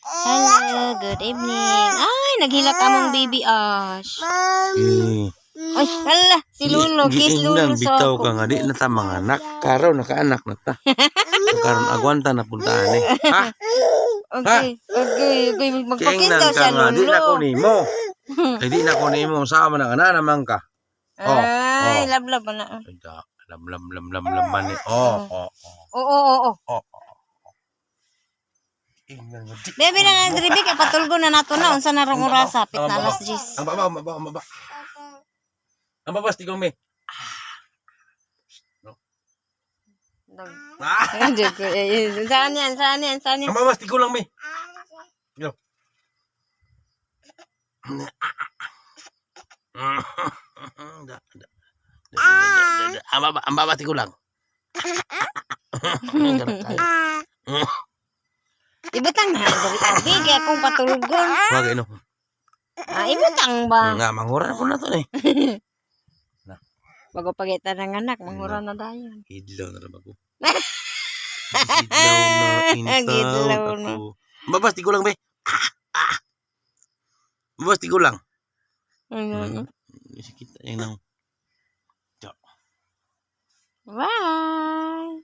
Hello, good evening. Ay, naghilak among baby Ash. Ay, hala, si Lolo, kiss Lolo sa bitaw ako. ka nga, di na ta mga anak. Karaw, nakaanak na ta. Karon agwanta na puntaan eh. Ha? Okay, magpakiss daw Kingnan ka siya, nga, di na ko Lolo. nimo. Ay, di na ko nimo. Sama na ka na naman ka. Oh, Ay, oh. lablab na. Ay, lam man eh. Oh, oh, oh. Oo. Oh, Kingnan mo, di Baby ko na nimo. nga, Dribi, kay patulgo na nato na. Unsa na rong oras, hapit na alas 10. Ang baba. Ang baba, stigong me. Saan yan? Ang baba, stigo lang me. Yo. Ang baba, stigo lang. Ibutang na, Dribi, kaya akong patulgon. Wag ino. Ibutang ba? Nga manguran ko na to eh. Bago pagitan ng anak, manghura na dayon. Idlaw na lang ako. Idlaw na Gidlaw na. ako. Babas, tigo lang be. Babas, tigo lang. Kita yung nang. Bye!